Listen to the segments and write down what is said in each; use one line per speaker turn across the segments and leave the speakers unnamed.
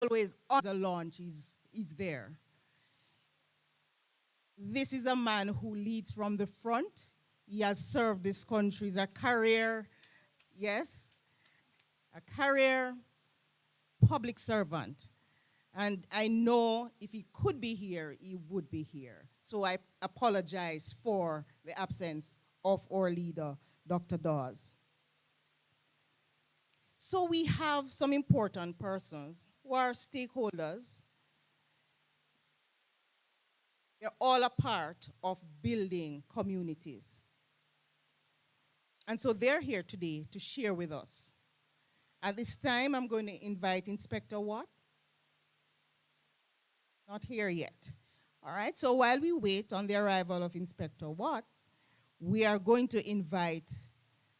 always on the launch is there. This is a man who leads from the front. He has served this country as a career, yes, a career public servant. And I know if he could be here, he would be here. So I apologize for the absence of our leader, Dr. Dawes. So we have some important persons who are stakeholders. They're all a part of building communities. And so they're here today to share with us. At this time, I'm going to invite Inspector Watt. Not here yet. All right, so while we wait on the arrival of Inspector Watt, we are going to invite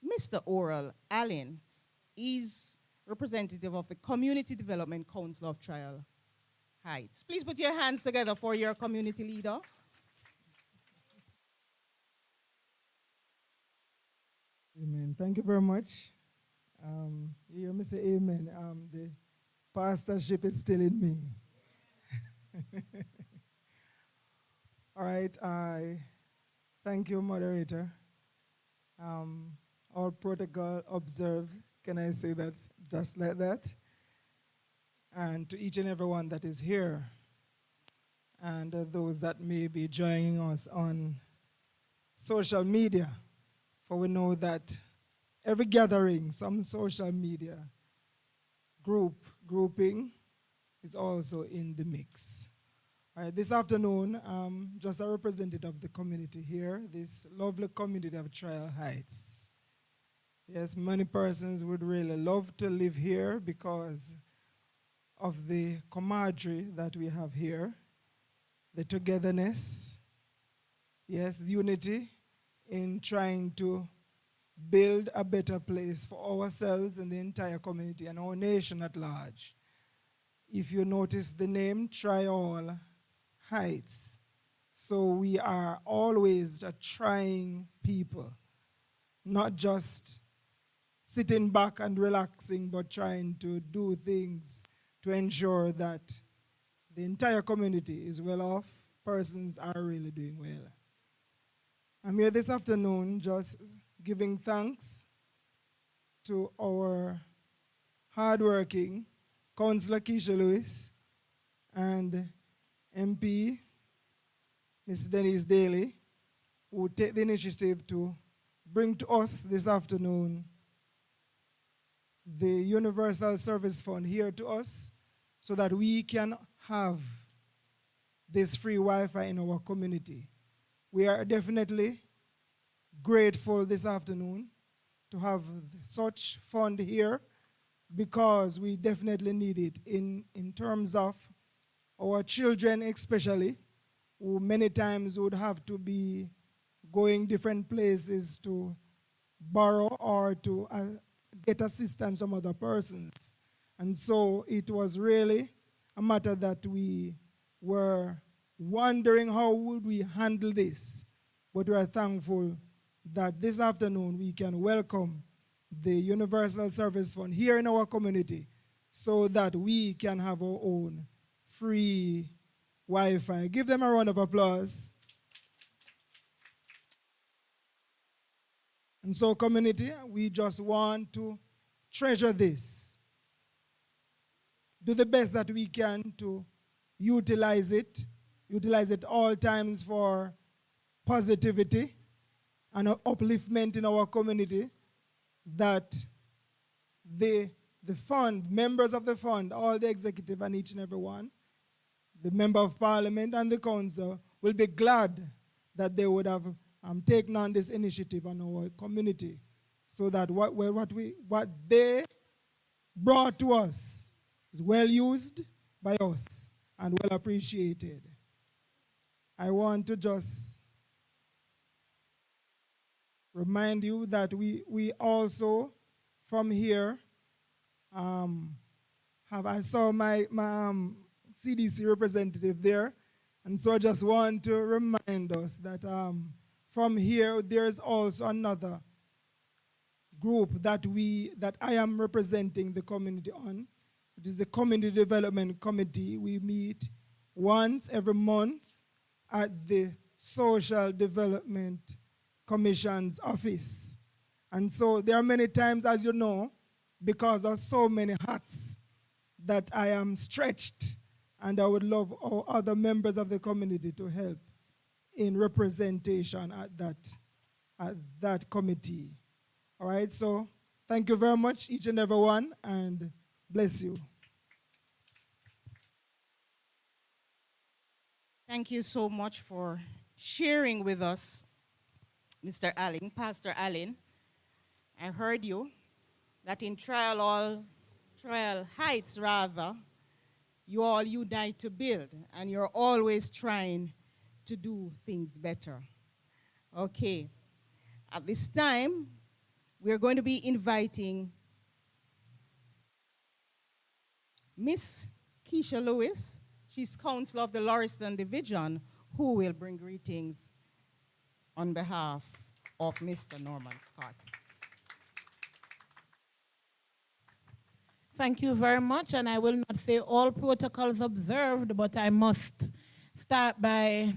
Mr. Oral Allen. He's representative of the Community Development Council of Tryall Heights. Please put your hands together for your community leader.
Amen. Thank you very much. You hear me say amen. The pastorship is still in me. All right. I thank you, moderator. All protocol observed. Can I say that just like that? And to each and everyone that is here, and those that may be joining us on social media, for we know that every gathering, some social media grouping is also in the mix. All right, this afternoon, just a representative of the community here, this lovely community of Tryall Heights. Yes, many persons would really love to live here because of the camaraderie that we have here, the togetherness, yes, the unity in trying to build a better place for ourselves and the entire community and our nation at large. If you notice the name Tryall Heights, so we are always a trying people, not just sitting back and relaxing, but trying to do things to ensure that the entire community is well off, persons are really doing well. I'm here this afternoon just giving thanks to our hardworking Councillor Keisha Lewis and MP Ms. Denise Daly, who take the initiative to bring to us this afternoon the Universal Service Fund here to us so that we can have this free Wi-Fi in our community. We are definitely grateful this afternoon to have such fund here because we definitely need it in terms of our children especially, who many times would have to be going different places to borrow or to get assistance from other persons. And so it was really a matter that we were wondering how would we handle this. But we are thankful that this afternoon we can welcome the Universal Service Fund here in our community so that we can have our own free Wi-Fi. Give them a round of applause. And so, community, we just want to treasure this. Do the best that we can to utilize it all times for positivity and upliftment in our community, that the fund, members of the fund, all the executive and each and every one, the member of parliament and the council will be glad that they would have taken on this initiative on our community so that what they brought to us is well used by us and well appreciated. I want to just remind you that we also from here I saw my CDC representative there, and so I just want to remind us that from here there's also another group that I am representing the community on, It is the Community Development Committee. We meet once every month at the Social Development Commission's office. And so there are many times, as you know, because of so many hats, that I am stretched, and I would love all other members of the community to help in representation at that committee. All right, so thank you very much, each and every one, and bless you.
Thank you so much for sharing with us, Mr. Allen, Pastor Allen. I heard you that in Tryall Heights, rather, you died to build, and you're always trying to do things better. Okay. At this time, we're going to be inviting Miss Keisha Lewis. She's Council of the Lauriston Division, who will bring greetings on behalf of Mr. Norman Scott.
Thank you very much, and I will not say all protocols observed, but I must start by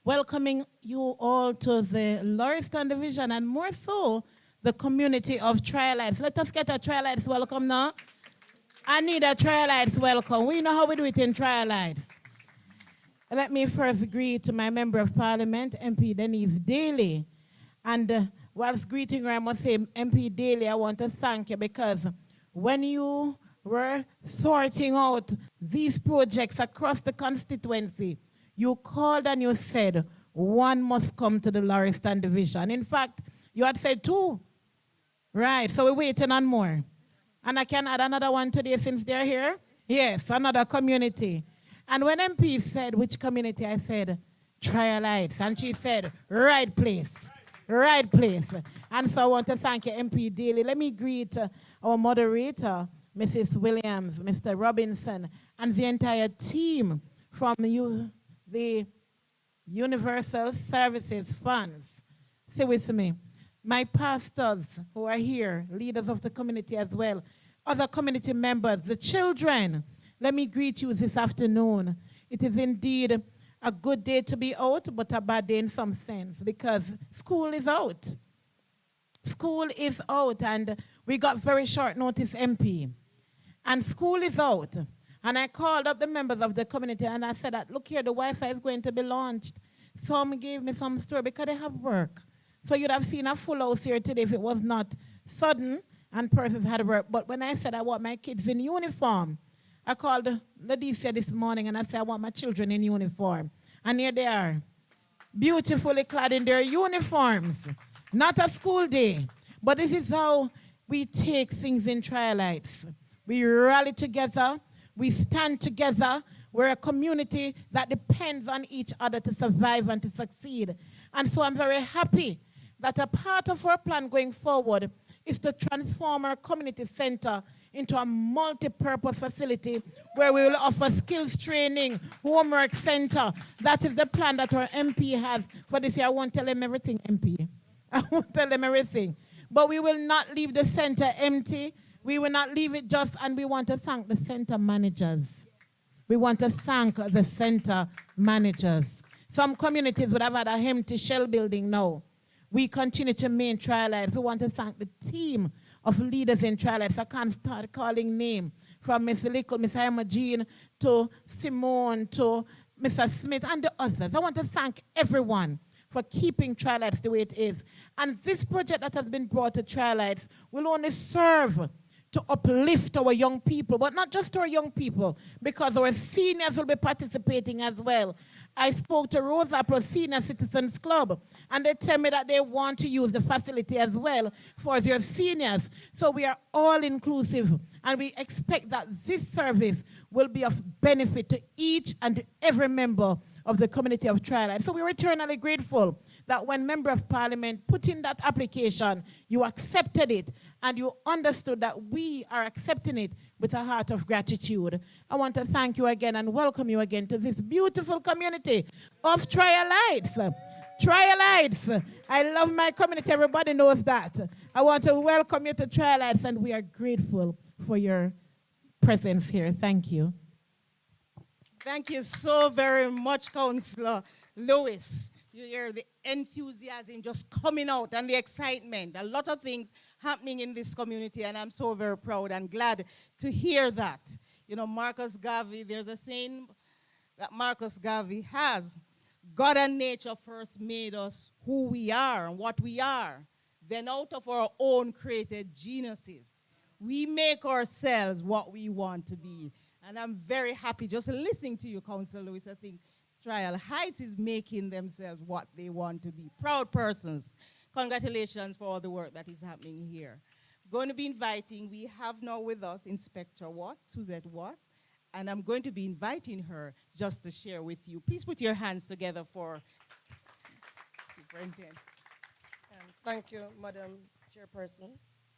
welcoming you all to the Lauriston Division, and more so, the community of Tryallites. Let us get a Tryallites welcome now. I need a Tryallites welcome. We know how we do it in Tryallites. Let me first greet my Member of Parliament, MP Denise Daly. And whilst greeting her, I must say, MP Daly, I want to thank you, because when you were sorting out these projects across the constituency, you called and you said, one must come to the Lauriston Division. In fact, you had said two. Right, so we're waiting on more. And I can add another one today since they're here. Yes, another community. And when MP said, which community, I said, Tryallites. And she said, right place, right place. And so I want to thank you, MP Daly. Let me greet our moderator, Mrs. Williams, Mr. Robinson, and the entire team from the Universal Services Funds. Say with me. My pastors who are here, leaders of the community as well, other community members, the children, let me greet you this afternoon. It is indeed a good day to be out, but a bad day in some sense, because school is out. School is out, and we got very short notice, MP. And school is out. And I called up the members of the community, and I said, look here, the Wi-Fi is going to be launched. Some gave me some story because they have work. So you'd have seen a full house here today if it was not sudden and persons had work. But when I said I want my kids in uniform, I called Ladicia this morning and I said I want my children in uniform. And here they are, beautifully clad in their uniforms. Not a school day, but this is how we take things in Tryallites. We rally together, we stand together. We're a community that depends on each other to survive and to succeed. And so I'm very happy that a part of our plan going forward is to transform our community center into a multi-purpose facility where we will offer skills training, homework center. That is the plan that our MP has for this year. I won't tell him everything, MP. I won't tell him everything. But we will not leave the center empty. We will not leave it just, and we want to thank the center managers. We want to thank the center managers. Some communities would have had a empty shell building now. We continue to maintain Tryallites. We want to thank the team of leaders in Tryallites. I can't start calling names, from Miss Lickle, Miss Imogene, to Simone, to Mr. Smith, and the others. I want to thank everyone for keeping Tryallites the way it is. And this project that has been brought to Tryallites will only serve to uplift our young people, but not just our young people, because our seniors will be participating as well. I spoke to Rose Apple Senior Citizens Club, and they tell me that they want to use the facility as well for their seniors. So we are all inclusive, and we expect that this service will be of benefit to each and every member of the community of Tryall. So we're eternally grateful that when Member of Parliament put in that application, you accepted it, and you understood that we are accepting it with a heart of gratitude. I want to thank you again and welcome you again to this beautiful community of Tryallites. Tryallites. I love my community. Everybody knows that. I want to welcome you to Tryallites, and we are grateful for your presence here. Thank you.
Thank you so very much, Councillor Lewis. You hear the enthusiasm just coming out and the excitement. A lot of things happening in this community, and I'm so very proud and glad to hear that. You know, Marcus Garvey, there's a saying that Marcus Garvey has. God and nature first made us who we are and what we are. Then out of our own created geniuses, we make ourselves what we want to be. And I'm very happy just listening to you, Councillor Lewis. I think Tryall Heights is making themselves what they want to be. Proud persons. Congratulations for all the work that is happening here. Going to be inviting, we have now with us Inspector Watts, Suzette Watt, and I'm going to be inviting her just to share with you. Please put your hands together for Superintendent.
Thank you, Madam Chairperson.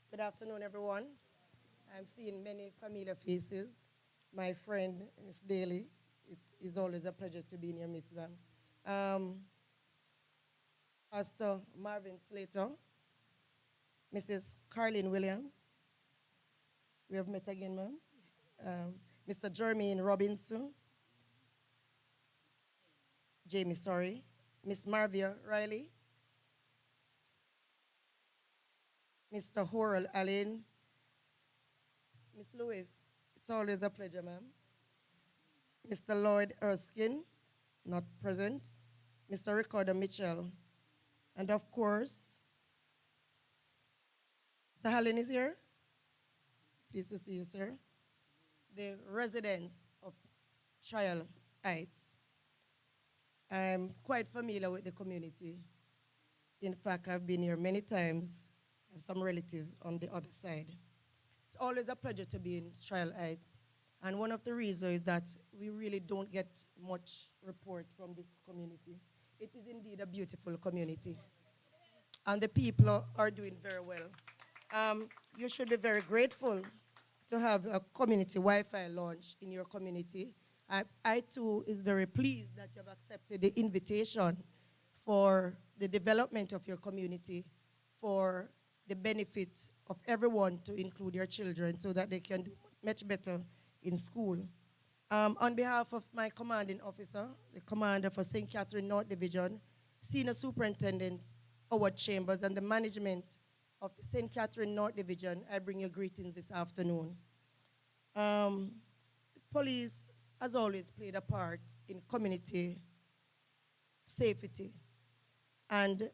Good afternoon, everyone. I'm seeing many familiar faces. My friend, Ms. Daly, it is always a pleasure to be in your midst, ma'am. Pastor Marvin Slater, Mrs. Carlin Williams, we have met again, ma'am. Mr. Jermaine Robinson, Jamie, sorry, Miss Marvia Riley, Mr. Horal Allen, Miss Lewis, it's always a pleasure, ma'am. Mr. Lloyd Erskine, not present. Mr. Ricardo Mitchell. And of course, Mr. Allen is here. Pleased to see you, sir. The residents of Tryall Heights. I'm quite familiar with the community. In fact, I've been here many times. I have some relatives on the other side. It's always a pleasure to be in Tryall Heights. And one of the reasons is that we really don't get much report from this community. It is indeed a beautiful community. And the people are doing very well. You should be very grateful to have a community Wi-Fi launch in your community. I too is very pleased that you have accepted the invitation for the development of your community, for the benefit of everyone, to include your children so that they can do much better in school. On behalf of my commanding officer, the commander for St. Catherine North Division, Senior Superintendent Howard Chambers, and the management of the St. Catherine North Division, I bring you greetings this afternoon. The police has always played a part in community safety, and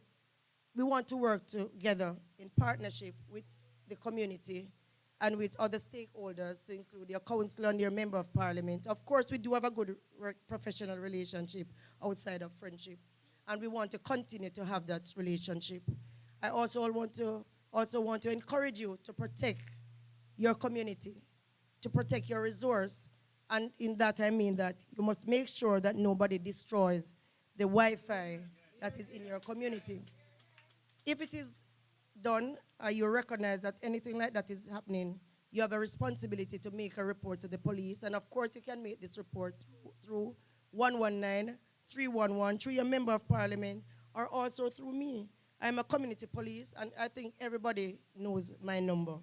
we want to work together in partnership with the community and with other stakeholders, to include your councillor and your member of parliament. Of course, we do have a good professional relationship outside of friendship, and we want to continue to have that relationship. I also want to encourage you to protect your community, to protect your resource, and in that I mean that you must make sure that nobody destroys the Wi-Fi that is in your community. If it is done, you recognize that anything like that is happening, you have a responsibility to make a report to the police. And of course, you can make this report through 119-311, through your member of parliament, or also through me. I'm a community police, and I think everybody knows my number.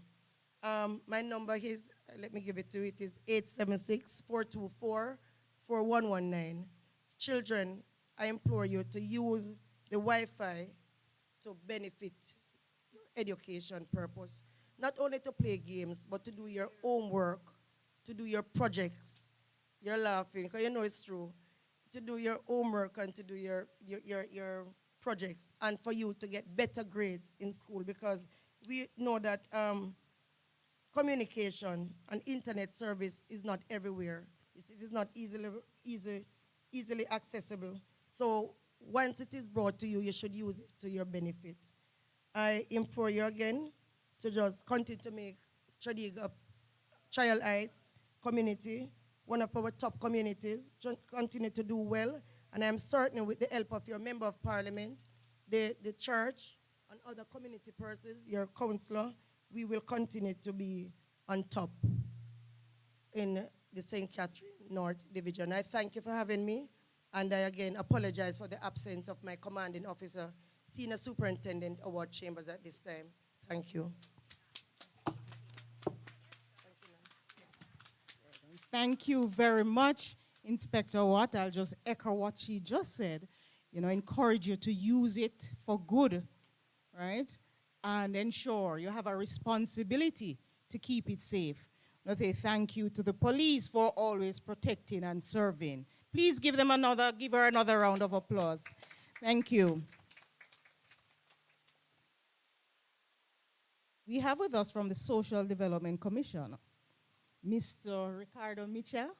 My number is, let me give it to you, it is 876-424-4119. Children, I implore you to use the Wi-Fi to benefit your education purpose. Not only to play games, but to do your homework, to do your projects. You're laughing, because you know it's true. To do your homework and to do your projects, and for you to get better grades in school, because we know that communication and internet service is not everywhere. It is not easily accessible. So once it is brought to you, you should use it to your benefit. I implore you again to just continue to make Tryall Heights community one of our top communities, continue to do well, and I'm certain with the help of your member of parliament, the church, and other community persons, your councillor, we will continue to be on top in the St. Catherine North Division. I thank you for having me, and I again apologize for the absence of my commanding officer, Senior Superintendent Howard Chambers at this time. Thank you.
Thank you very much, Inspector Watt. I'll just echo what she just said. You know, encourage you to use it for good, right? And ensure you have a responsibility to keep it safe. I say thank you to the police for always protecting and serving. Please give her another round of applause. Thank you. We have with us from the Social Development Commission, Mr. Ricardo Mitchell,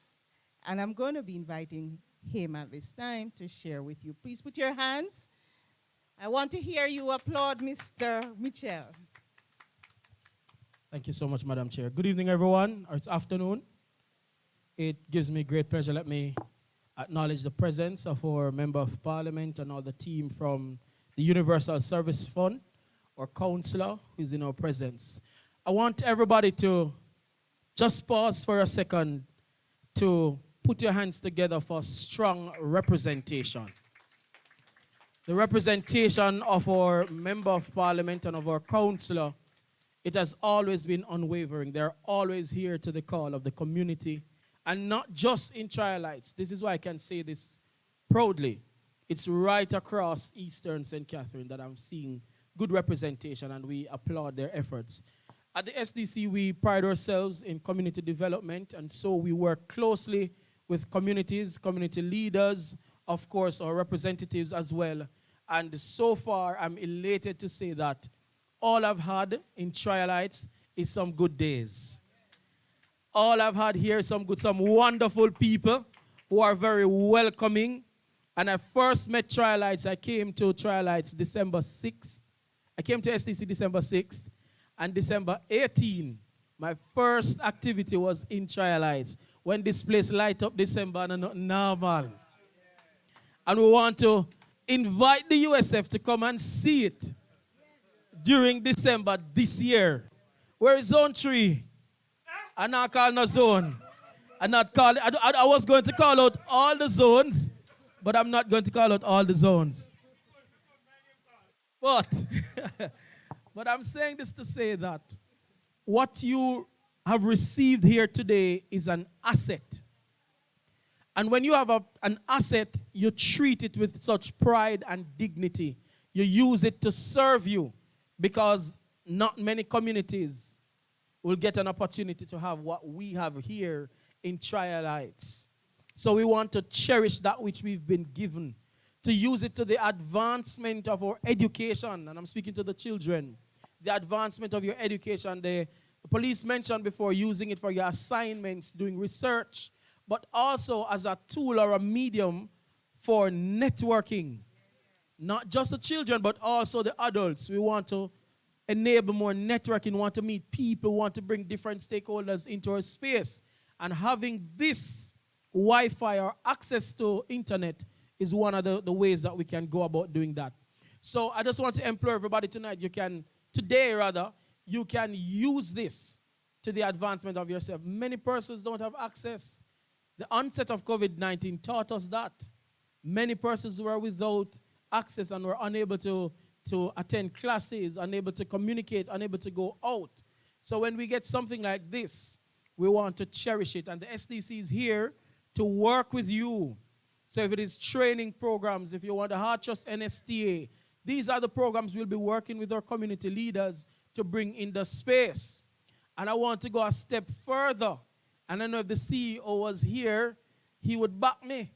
and I'm going to be inviting him at this time to share with you. Please put your hands. I want to hear you applaud Mr. Mitchell.
Thank you so much, Madam Chair. Good evening, everyone, or it's afternoon. It gives me great pleasure. Let me acknowledge the presence of our Member of Parliament and all the team from the Universal Service Fund, our councillor who's in our presence. I want everybody to just pause for a second to put your hands together for strong representation. The representation of our Member of Parliament and of our councillor, it has always been unwavering. They're always here to the call of the community, and not just in Tryallites. This is why I can say this proudly. It's right across Eastern St. Catherine that I'm seeing good representation, and we applaud their efforts. At the SDC, we pride ourselves in community development, and so we work closely with communities, community leaders, of course, our representatives as well. And so far, I'm elated to say that all I've had in Tryallites is some good days. All I've had here is some wonderful people who are very welcoming. And I first met Tryallites. I came to Tryallites December 6th. I came to SDC December 6th. And December 18th, my first activity was in Tryallites. When this place light up December, and not normal. And we want to invite the USF to come and see it during December this year. Where is Zone 3? I'm not calling a zone. I was going to call out all the zones, but I'm not going to call out all the zones. But I'm saying this to say that what you have received here today is an asset. And when you have an asset, you treat it with such pride and dignity. You use it to serve you, because not many communities will get an opportunity to have what we have here in Tryallites. So we want to cherish that which we've been given, to use it to the advancement of our education. And I'm speaking to the children. The advancement of your education. The police mentioned before using it for your assignments, doing research, but also as a tool or a medium for networking. Not just the children, but also the adults. We want to enable more networking, want to meet people, want to bring different stakeholders into our space. And having this Wi-Fi or access to internet is one of the ways that we can go about doing that. So I just want to implore everybody tonight, you can use this to the advancement of yourself. Many persons don't have access. The onset of COVID-19 taught us that. Many persons were without access and were unable to attend classes, unable to communicate, unable to go out. So when we get something like this, we want to cherish it. And the SDC is here to work with you. So if it is training programs, if you want the Heart Trust NSTA, these are the programs we'll be working with our community leaders to bring in the space. And I want to go a step further. And I know if the CEO was here, he would back me.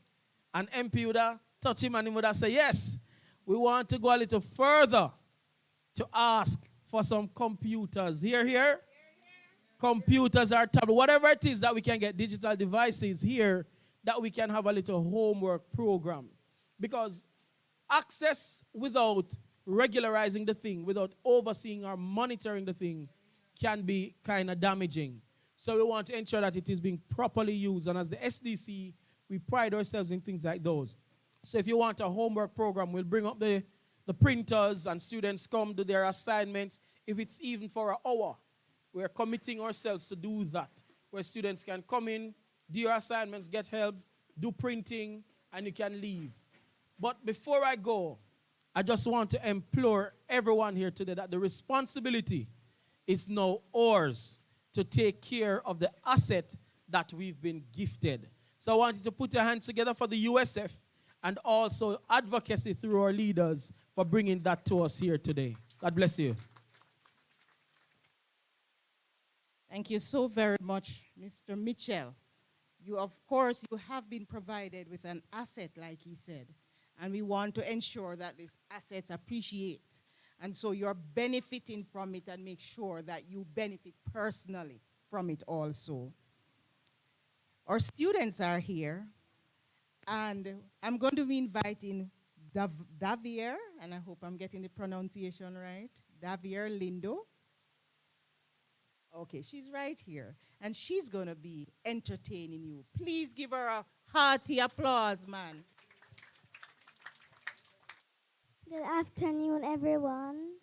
And MP would have touched him and he would have said, yes, we want to go a little further to ask for some computers. Here. Computers or tablets, whatever it is that we can get, digital devices here, that we can have a little homework program. Because access without regularizing the thing, without overseeing or monitoring the thing, can be kind of damaging. So we want to ensure that it is being properly used. And as the SDC, we pride ourselves in things like those. So if you want a homework program, we'll bring up the printers and students come do their assignments. If it's even for an hour, we're committing ourselves to do that, where students can come in, do your assignments, get help, do printing, and you can leave. But before I go, I just want to implore everyone here today that the responsibility is now ours to take care of the asset that we've been gifted. So I want you to put your hands together for the USF and also advocacy through our leaders for bringing that to us here today. God bless you.
Thank you so very much, Mr. Mitchell. You, of course, you have been provided with an asset, like he said, and we want to ensure that this asset appreciate. And so you're benefiting from it and make sure that you benefit personally from it also. Our students are here, and I'm going to be inviting Davier, and I hope I'm getting the pronunciation right, Davier Lindo. Okay, she's right here, and she's going to be entertaining you. Please give her a hearty applause, man.
Good afternoon, everyone.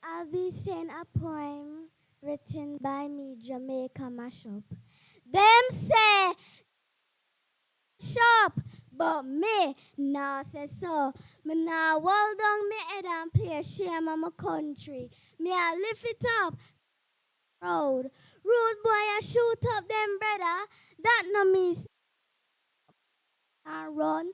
I'll be saying a poem written by me, Jamaica Mashup. Them say shop, but me nah say so. Me nah hold down me head and play shame on my country. Me I lift it up, proud. Rude boy I shoot up them brother. That no means and run.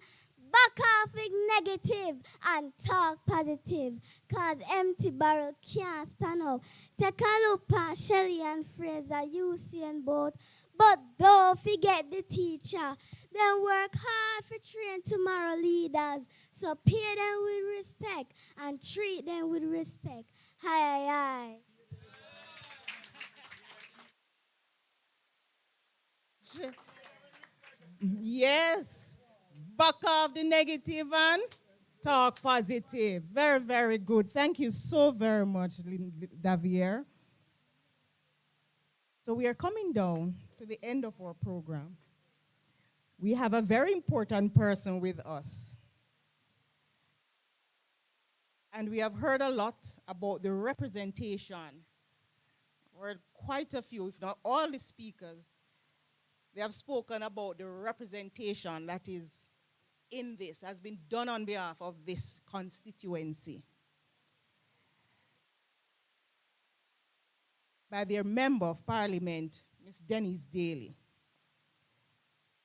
Back off with negative and talk positive. Cause empty barrel can't stand up. Take a look at Shelley and Fraser, Usain Bolt. But don't forget the teacher. Then work hard for train tomorrow leaders. So pay them with respect and treat them with respect. Hi, hi, hi.
Yes. Back off the negative and talk positive. Very, very good. Thank you so very much, Davier. So we are coming down to the end of our program. We have a very important person with us. And we have heard a lot about the representation. Heard quite a few, if not all the speakers, they have spoken about the representation that is in this, has been done on behalf of this constituency by their member of parliament, Ms. Denise Daly.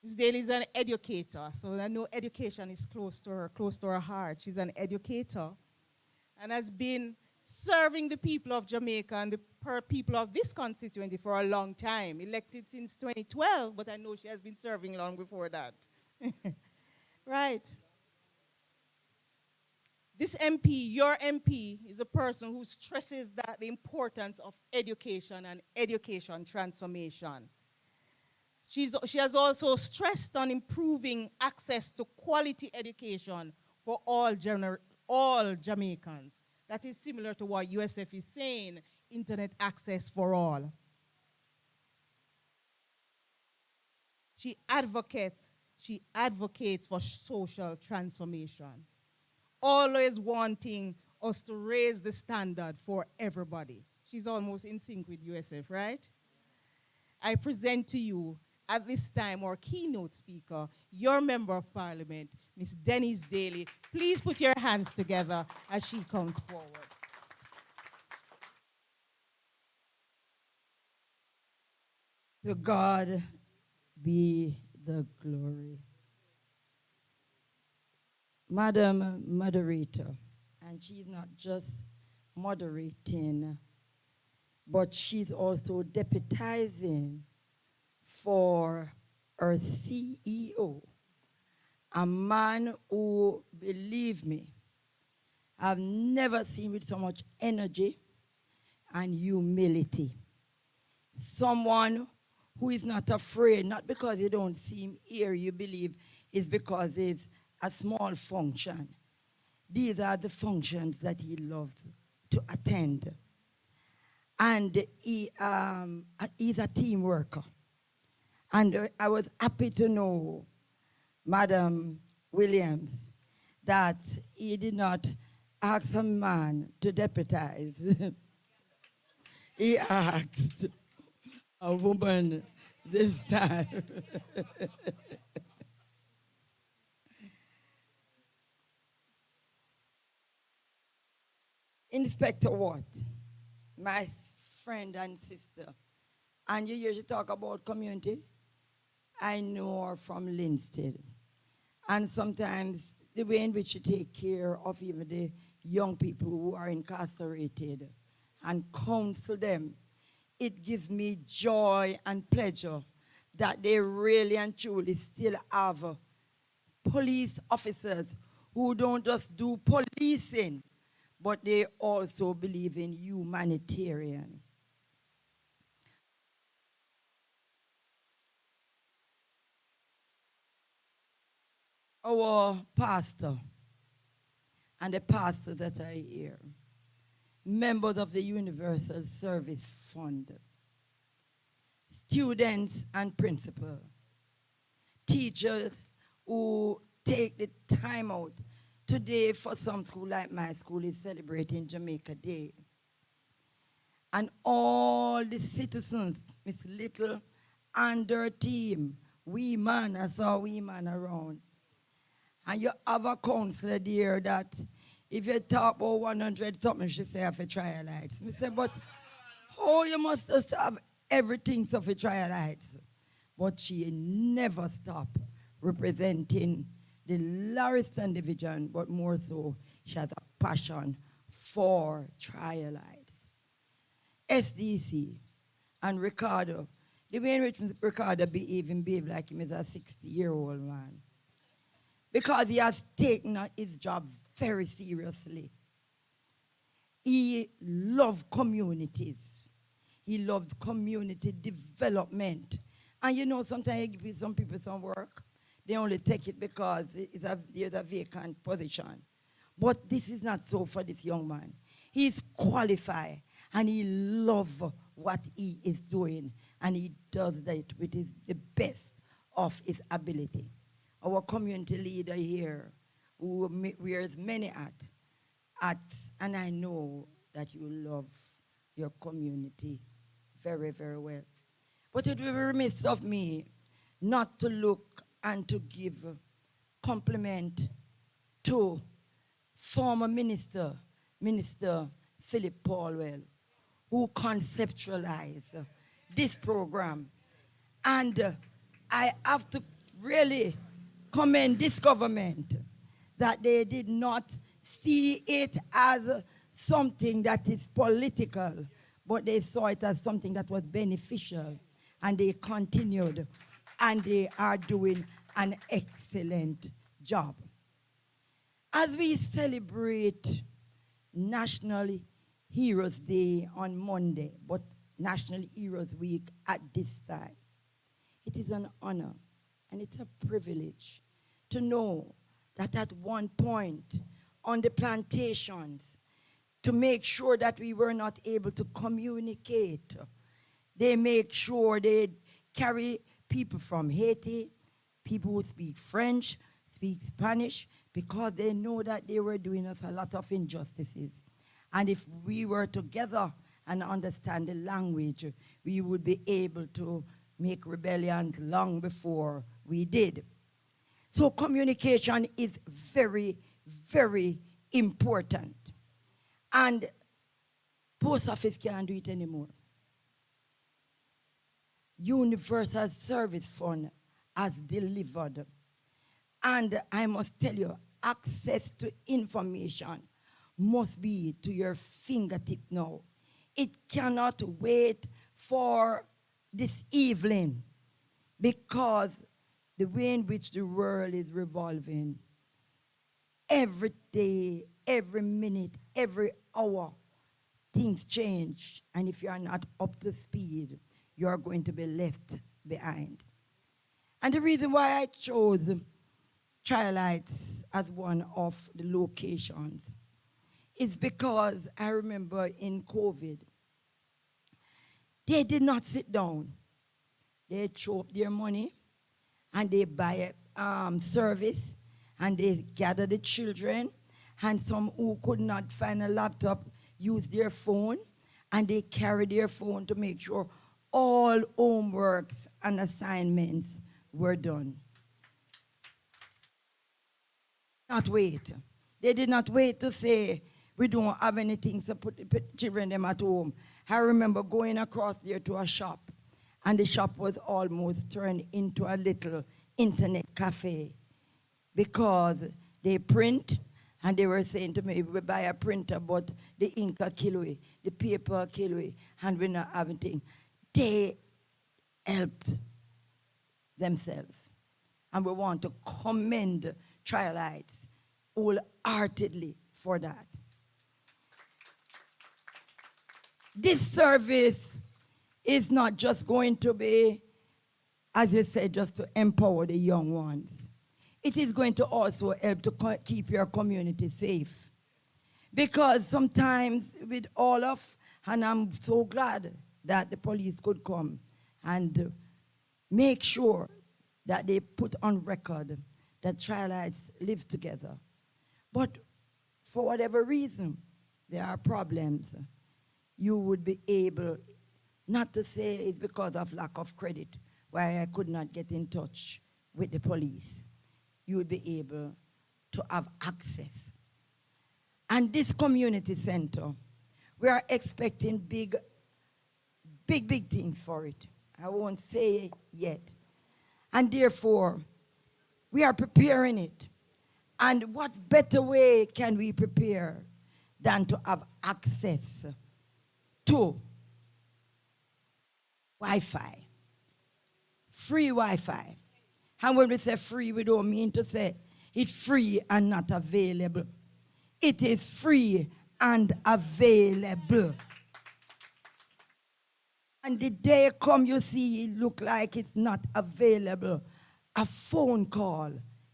Ms. Daly is an educator, so I know education is close to her heart. She's an educator and has been serving the people of Jamaica and the people of this constituency for a long time. Elected since 2012, but I know she has been serving long before that. Right. This MP, your MP, is a person who stresses that the importance of education and education transformation. She has also stressed on improving access to quality education for all Jamaicans. That is similar to what USF is saying, internet access for all. She advocates for social transformation, always wanting us to raise the standard for everybody. She's almost in sync with USF, right? I present to you at this time our keynote speaker, your member of parliament, Ms. Denise Daly. Please put your hands together as she comes forward.
To God be the glory. Madam Moderator, and she's not just moderating, but she's also deputizing for her CEO, a man who, believe me, I've never seen with so much energy and humility. Someone who is not afraid, not because you don't see him here, you believe it's because it's a small function. These are the functions that he loves to attend. And he's a team worker. And I was happy to know, Madam Williams, that he did not ask a man to deputize. He asked a woman this time. Inspector Watt, my friend and sister, And you hear she talk about community. I know her from Linstead. And sometimes the way in which she take care of even the young people who are incarcerated and counsel them, it gives me joy and pleasure that they really and truly still have police officers who don't just do policing, but they also believe in humanitarian. Our pastor and the pastors that are here, members of the Universal Service Fund, students and principals, teachers who take the time out. Today, for some school like my school, is celebrating Jamaica Day. And all the citizens, Miss Little and her team, we man, I saw we man around. And you have a counselor there that if you talk about 100 something, she say have a trial lights. I say, but how you must just have everything so for trial lights? But she never stop representing the Lauriston division, but more so, she has a passion for trial lights. SDC and Ricardo, the way in which Ricardo behave like him is a 60-year-old man. Because he has taken his job very seriously. He loved communities. He loved community development. And you know, sometimes you give some people some work, they only take it because there's a vacant position. But this is not so for this young man. He's qualified and he loves what he is doing, and he does that with the best of his ability. Our community leader here, who wears many hats, and I know that you love your community very, very well. But it will be remiss of me not to look and to give compliment to former Minister Philip Paulwell, who conceptualized this program. And I have to really commend this government that they did not see it as something that is political, but they saw it as something that was beneficial, and they continued, and they are doing an excellent job. As we celebrate National Heroes Day on Monday, but National Heroes Week at this time, it is an honor and it's a privilege to know that at one point on the plantations, to make sure that we were not able to communicate, they make sure they carry people from Haiti, people who speak French, speak Spanish, because they know that they were doing us a lot of injustices. And if we were together and understand the language, we would be able to make rebellions long before we did. So communication is very, very important. And post office can't do it anymore. Universal Service Fund has delivered. And I must tell you, access to information must be to your fingertip now. It cannot wait for this evening, because the way in which the world is revolving, every day, every minute, every hour, things change. And if you are not up to speed, you are going to be left behind. And the reason why I chose Tryall as one of the locations is because I remember in COVID, they did not sit down. They chop their money and they buy service, and they gather the children, and some who could not find a laptop use their phone, and they carry their phone to make sure all homeworks and assignments were done. Not wait. They did not wait to say, we don't have anything, so put children them at home. I remember going across there to a shop, and the shop was almost turned into a little internet cafe because they print, and they were saying to me, we buy a printer, but the ink a kill we, the paper a kill we, and we're not having things. They helped themselves. And we want to commend Tryallites wholeheartedly for that. This service is not just going to be, as you said, just to empower the young ones. It is going to also help to keep your community safe. Because sometimes with all of, and I'm so glad that the police could come and make sure that they put on record that Tryallites live together. But for whatever reason, there are problems. You would be able, not to say it's because of lack of credit, why I could not get in touch with the police. You would be able to have access. And this community center, we are expecting big things for it. I won't say yet. And therefore, we are preparing it. And what better way can we prepare than to have access to Wi-Fi, free Wi-Fi. And when we say free, we don't mean to say it's free and not available. It is free and available. And the day come you see it look like it's not available, a phone call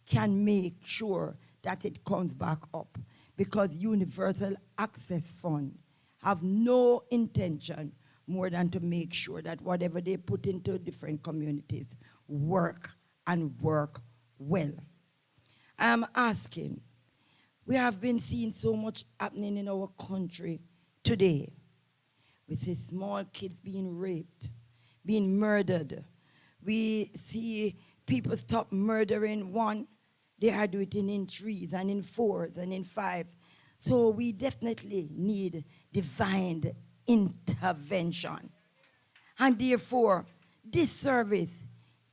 can make sure that it comes back up, because Universal Access Fund have no intention more than to make sure that whatever they put into different communities work and work well. I'm asking, we have been seeing so much happening in our country today. We see small kids being raped, being murdered. We see people stop murdering one. They are doing it in threes and in fours and in five. So we definitely need divine intervention. And therefore, this service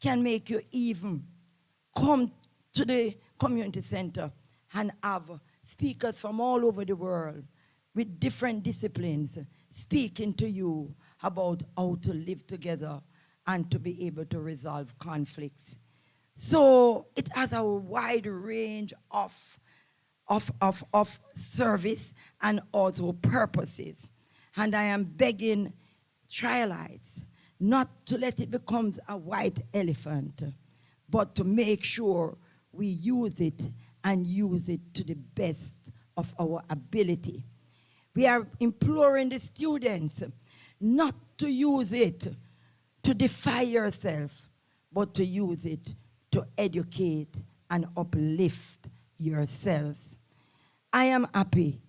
can make you even come to the community center and have speakers from all over the world with different disciplines speaking to you about how to live together and to be able to resolve conflicts. So it has a wide range of service and also purposes. And I am begging Tryallites not to let it become a white elephant, but to make sure we use it and use it to the best of our ability. We are imploring the students not to use it to defy yourself, but to use it to educate and uplift yourselves. I am happy.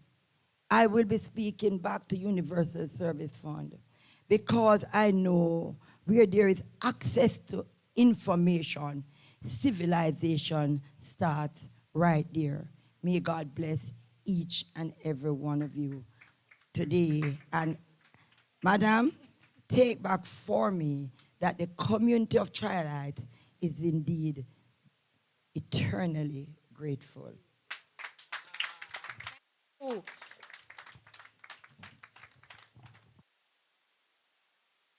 I will be speaking back to Universal Service Fund because I know where there is access to information, civilization starts right there. May God bless each and every one of you today. And Madam, take back for me that the community of Tryallites is indeed eternally grateful.
Oh.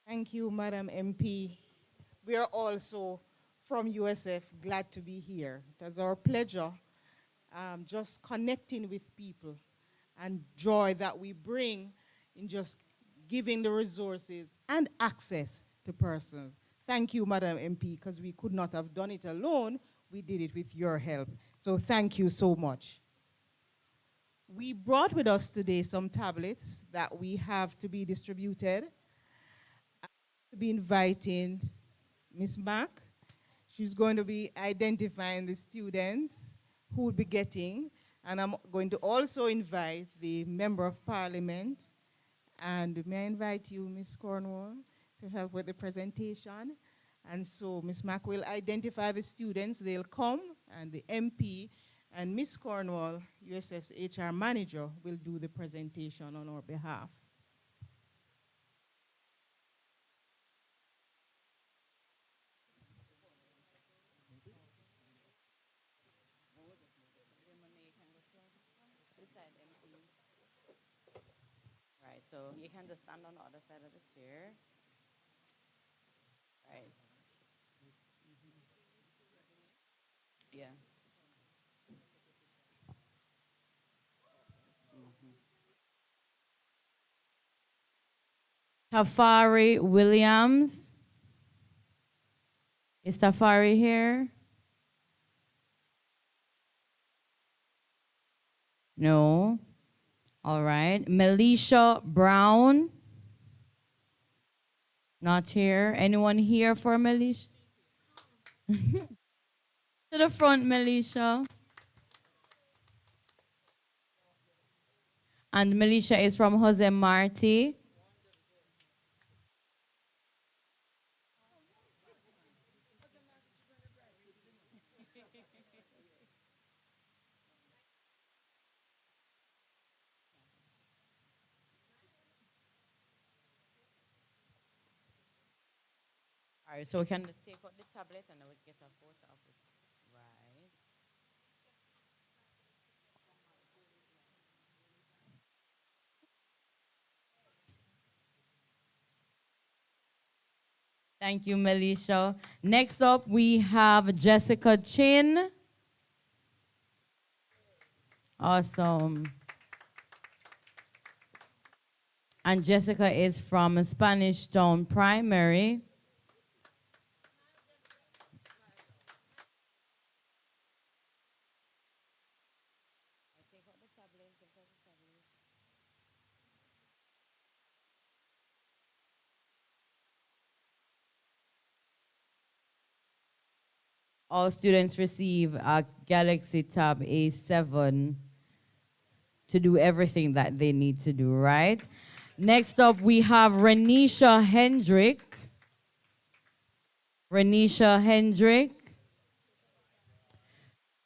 Thank you, Madam MP. We are also from USF glad to be here. It was our pleasure just connecting with people and joy that we bring in just giving the resources and access to persons. Thank you, Madam MP, because we could not have done it alone. We did it with your help. So thank you so much. We brought with us today some tablets that we have to be distributed. To be inviting Ms. Mack. She's going to be identifying the students who will be getting, and I'm going to also invite the Member of Parliament. And may I invite you, Ms. Cornwall, to help with the presentation. And so Ms. Mack will identify the students. They'll come, and the MP and Ms. Cornwall, USF's HR manager, will do the presentation on our behalf.
side, MP. Right, so you can just stand on the other side of the chair. Right. Yeah. Tafari Williams. Is Tafari here? No. All right. Melisha Brown. Not here. Anyone here for Melisha? To the front, Melisha. And Melisha is from Jose Marti. All right, so we can just take out the tablet and I would get a photo of it. Right. Thank you, Melisha. Next up, we have Jessica Chin. Awesome. And Jessica is from Spanish Town Primary. All students receive a Galaxy Tab A7 to do everything that they need to do, right? Next up, we have Renisha Hendrick. Renisha Hendrick.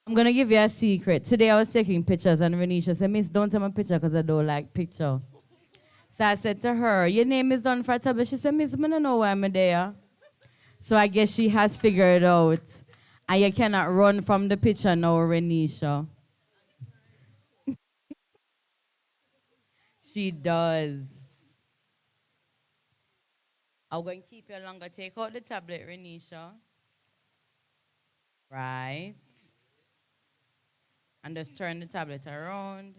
I'm going to give you a secret. Today I was taking pictures and Renisha said, Miss, don't take my picture because I don't like picture. So I said to her, your name is done for a tablet. She said, Miss, I don't know why I'm there. So I guess she has figured it out. And you cannot run from the picture now, Renisha. She does. I'm going to keep you longer. Take out the tablet, Renisha. Right. And just turn the tablet around.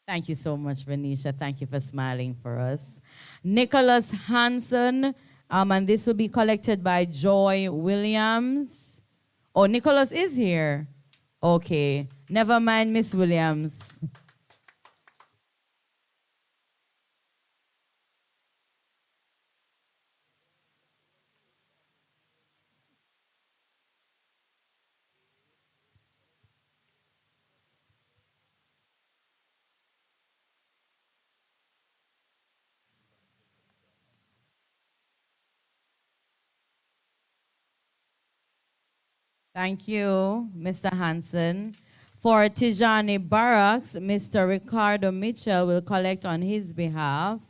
Thank you so much, Renisha. Thank you for smiling for us. Nicholas Hansen, and this will be collected by Joy Williams. Oh, Nicholas is here. Okay. Never mind, Miss Williams. Thank you, Mr. Hansen. For Tijani Barracks, Mr. Ricardo Mitchell will collect on his behalf.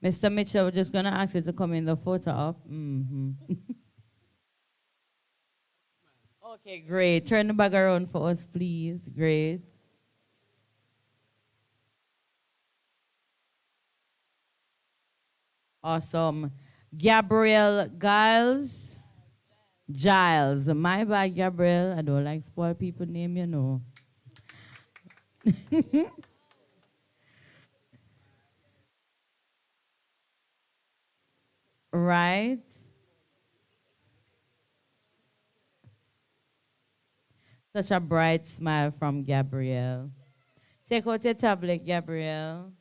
Mr. Mitchell, we're just going to ask you to come in the photo up. Okay, great. Turn the bag around for us, please. Great. Awesome. Gabrielle Giles. Giles. My bad, Gabrielle. I don't like spoil people name, you know. Right? Such a bright smile from Gabrielle. Take out your tablet, Gabrielle.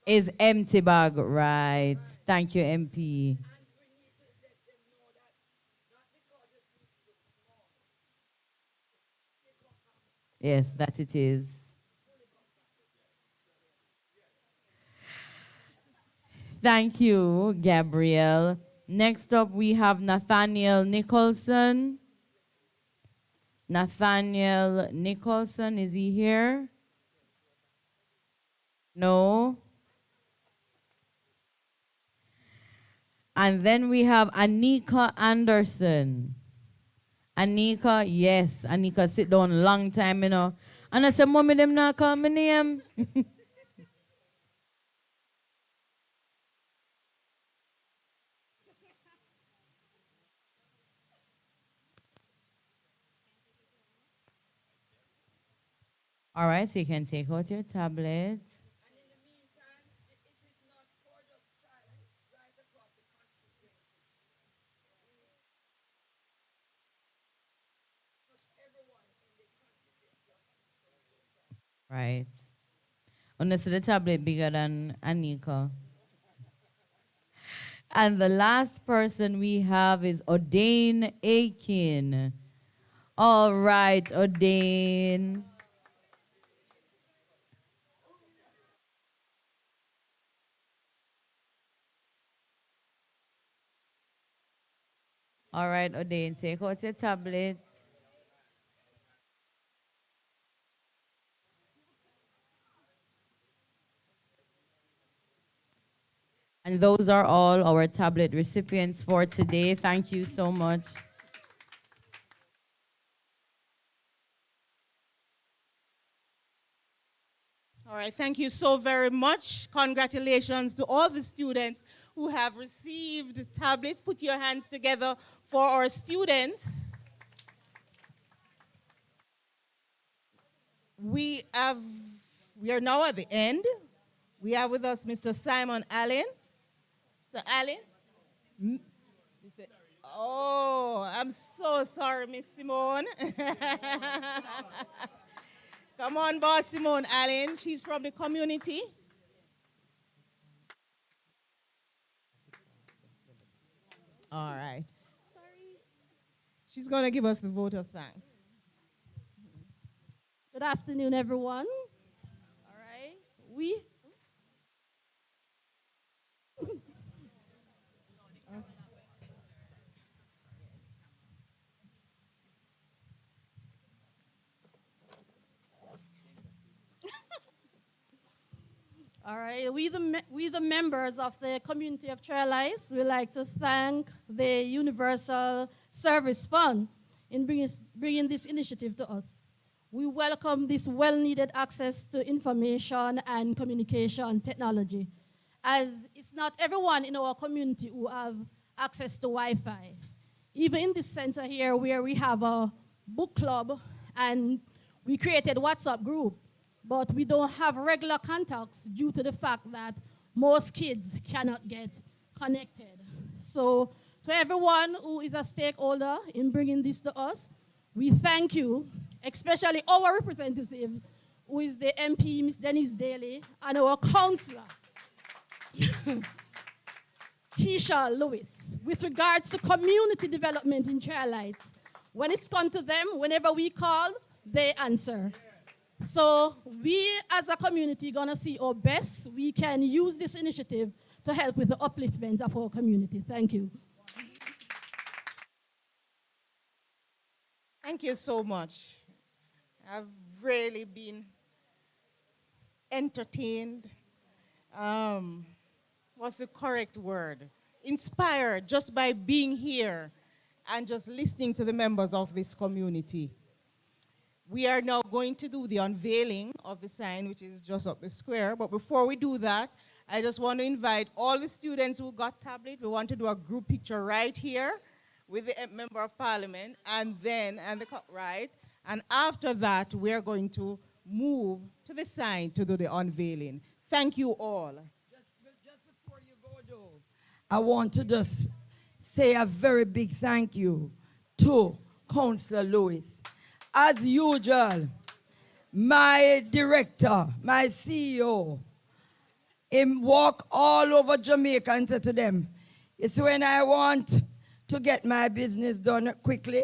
Is empty bag, right? Thank you, MP. Yes, that it is. Thank you, Gabrielle. Next up, we have Nathaniel Nicholson. Nathaniel Nicholson, is he here? No? And then we have Anika Anderson. Anika, yes. Anika sit down long time, you know. And I said, Mommy, them not call my name. All right, so you can take out your tablets. Right. Unless the tablet bigger than Anika. And the last person we have is Odane Aiken. All right, Odane. All right, Odane, take out your tablet. And those are all our tablet recipients for today. Thank you so much.
All right, thank you so very much. Congratulations to all the students who have received tablets. Put your hands together for our students. We are now at the end. We have with us Mr. Simon Allen. Mr. Allen? Oh, I'm so sorry, Miss Simone. Come on, boss Simone Allen. She's from the community. All right. Sorry. She's going to give us the vote of thanks.
Good afternoon, everyone. All right. All right. We the members of the community of Tryall, we like to thank the Universal Service Fund in bringing this initiative to us. We welcome this well-needed access to information and communication technology, as it's not everyone in our community who have access to Wi-Fi. Even in this center here, where we have a book club and we created WhatsApp group, but we don't have regular contacts due to the fact that most kids cannot get connected. So to everyone who is a stakeholder in bringing this to us, we thank you, especially our representative, who is the MP, Ms. Denise Daly, and our councillor, Keisha Lewis, with regards to community development in Tryall. When it's come to them, whenever we call, they answer. So we as a community gonna see our best. We can use this initiative to help with the upliftment of our community. Thank you.
Thank you so much. I've really been entertained. What's the correct word? Inspired just by being here and just listening to the members of this community. We are now going to do the unveiling of the sign, which is just up the square. But before we do that, I just want to invite all the students who got tablet. We want to do a group picture right here with the member of parliament, and right? And after that, we're going to move to the sign to do the unveiling. Thank you all.
Just before you go, though, I want to just say a very big thank you to Councillor Lewis. As usual, my director, my CEO, him walk all over Jamaica and say to them, it's when I want to get my business done quickly,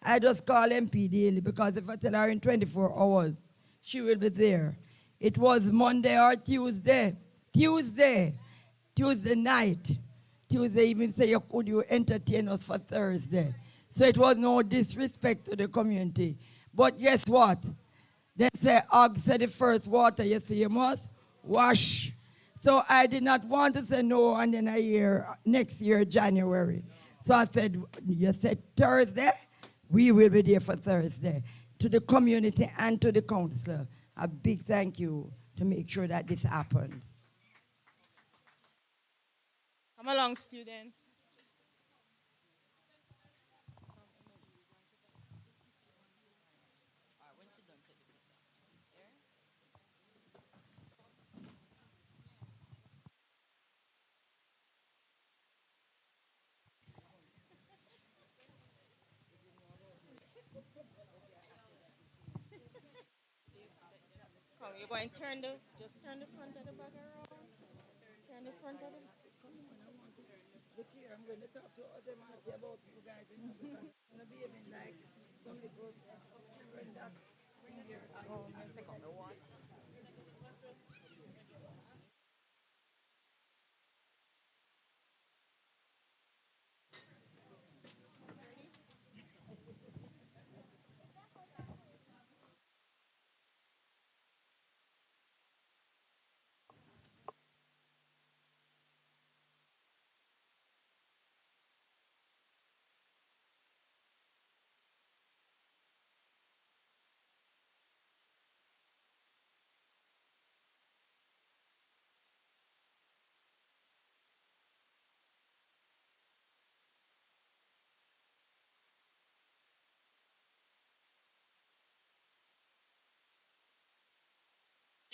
I just call MP Daly, because if I tell her in 24 hours, she will be there. It was Monday or Tuesday night. Tuesday even say, could you entertain us for Thursday? So it was no disrespect to the community. But guess what? They say, Og said the first water, you see, you must wash. So I did not want to say no, and then I hear next year, January. So I said, you said Thursday? We will be there for Thursday. To the community and to the council, a big thank you to make sure that this happens.
Come along, students. Come, you're going to just turn the front of the bag around. Turn the front of the
Look here, I'm going to talk to other Marty about you guys. I'm going to be like some little children that bring their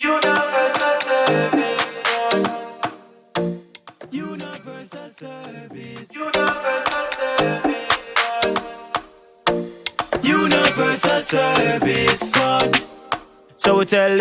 Universal service, universal service, universal service, universal service fund. So we tell them